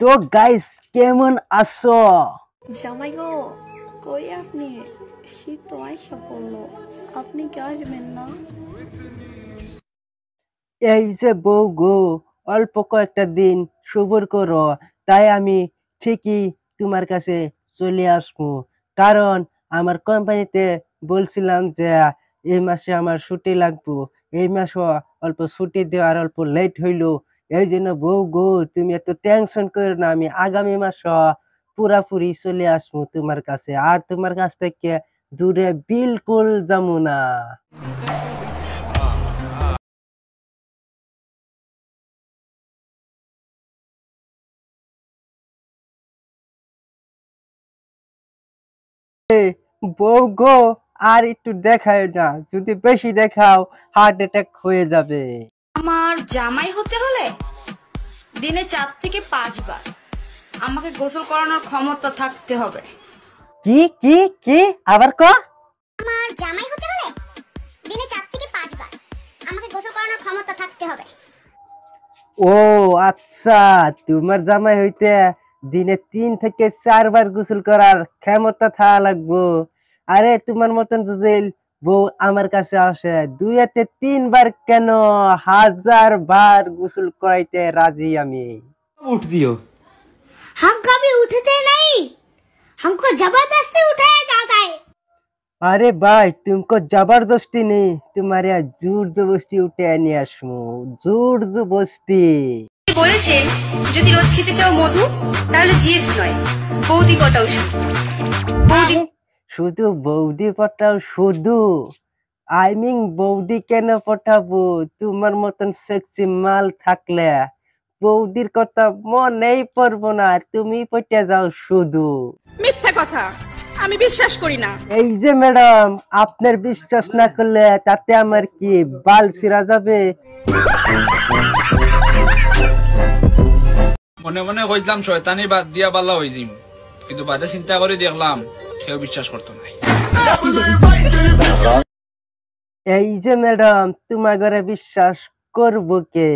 তো গাইস কেমন আছো? জামাই গো, কই আপনি? শীত তো আইসা পড়লো, আপনি কি আসবেন না? এই যে বউ গো, অল্প কয়েকটা দিন সবুর করো, তাই আমি ঠিকই তোমার কাছে চলে আসবো। কারণ আমার কোম্পানিতে বলছিলাম যে এই মাসে আমার ছুটি লাগবো, এই মাসও অল্প ছুটি দেওয়ার অল্প লেট হইলো। এই জন্য বউ গো, তুমি এত টেনশন করো না, আমি আগামী মাস পুরাপুরি চলে আসবো তোমার কাছে, আর তোমার কাছ থেকে দূরে বিলকুল যাবো না। বউ গো, আর একটু দেখায় না, যদি বেশি দেখাও হার্ট অ্যাটাক হয়ে যাবে। আমার জামাই হতে হলে দিনে 4 থেকে 5 বার আমাকে গোসল করানোর ক্ষমতা থাকতে হবে। কি কি কি আবার ক? আমার জামাই হতে হলে দিনে 4 থেকে 5 বার আমাকে গোসল করানোর ক্ষমতা থাকতে হবে। ও আচ্ছা, তোমার জামাই হইতে দিনে 3 থেকে 4 বার গোসল করার ক্ষমতা থাকা লাগবো। আরে তোমার মতন যদি বউ আমার কাছে আসে 2-3 বার কেন, 1000 বার গোসল করাইতে রাজি আমি। उठ दियो। हम कभी उठते नहीं, हमको जबरदस्ती उठाया जाता है। अरे भाई तुमको जबरदस्ती नहीं, तुम्हारे जोर जबरदस्ती उठे নিয়ে আসবো, জোর জবরদস্তি। বলেছেন যদি রোজ খেতে চাও মধু, তাহলে জিদ নয় বৌদি পটাও শুধু। বৌদি শুধু বৌদি পটাও শুধু? আই মিন বৌদি কেন পটাবো? তোমার মতন সেক্সি মাল থাকলে বৌদির কথা মনেই পড়বো না, তুমি পটে যাও শুধু। মিথ্যা কথা, আমি বিশ্বাস করি না। এই যে ম্যাডাম, আপনার বিশ্বাস না করলে তাতে আমার কি বাল ছিঁড়া যাবে? মনে মনে কইলাম শয়তানি বাদ দিয়া বাল্লা হয়ে যাইম, কিন্তু বাদে চিন্তা করে দেখলাম কেউ বিশ্বাস করতো না। এই যে ম্যাডাম, তোমার ঘরে বিশ্বাস করবো কে?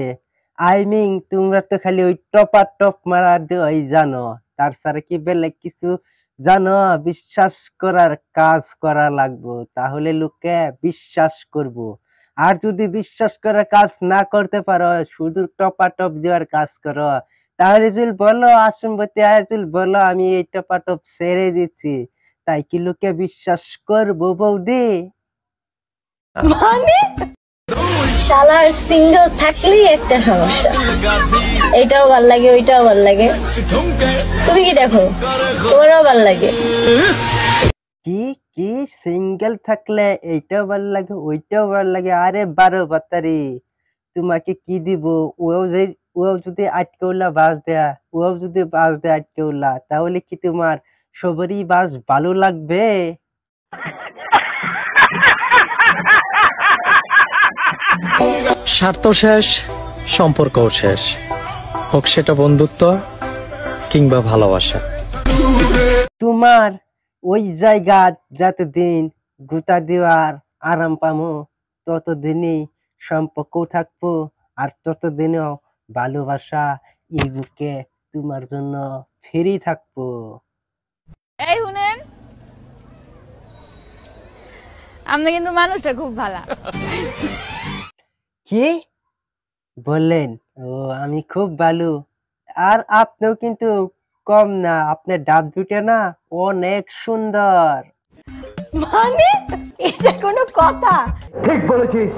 আই মিন তোমরা তো খালি ওই টপা টপ মারা দেওয়াই জানো, তার ছাড়া কি বেলেগ কিছু জানো? বিশ্বাস করার কাজ করা লাগবো, তাহলে লোকে বিশ্বাস করবো। আর যদি বিশ্বাস করার কাজ না করতে পারো, শুধু টপা টপ দেওয়ার কাজ করো, তাহলে যদি বলো আসম্বতী আয়াজুল বলো আমি এই টপা টপ ছেড়ে দিচ্ছি, তাই কি লোকে বিশ্বাস করবো বৌদি? শালার সিঙ্গেল থাকলেই একটা সমস্যা, এইটাও ভাল লাগে ওইটাও ভাল লাগে। তুমি কি দেখো, তোমারও ভাল লাগে? কি কি সিঙ্গেল থাকলে এইটাও ভালো লাগে ওইটাও ভালো লাগে? আরে 12 বাতারি, তোমাকে কি দিব? ওও যদি আটকে উল্লা বাস দেয়া, ওও যদি বাস দেয়া আটকে উল্লা, তাহলে কি তোমার সবারই বাস ভালো লাগবে? স্বার্থ শেষ, সম্পর্কও শেষ, হোক সেটা বন্ধুত্ব কিংবা ভালোবাসা। তোমার ওই জায়গা যতদিন গুতা দেওয়ার আরাম পামো, ততদিনই সম্পর্ক থাকবো, আর ততদিনও ভালোবাসা এই বুকে তোমার জন্য ফ্রি থাকবো। এই শুনেন, আপনি কিন্তু মানুষটা খুব ভালো। কি বললেন? ও আমি খুব ভালো, আর আপনিও কিন্তু কম না, আপনার ডাব দুটো না অনেক সুন্দর। মানে এটা কোনো কথা? ঠিক বলেছিস।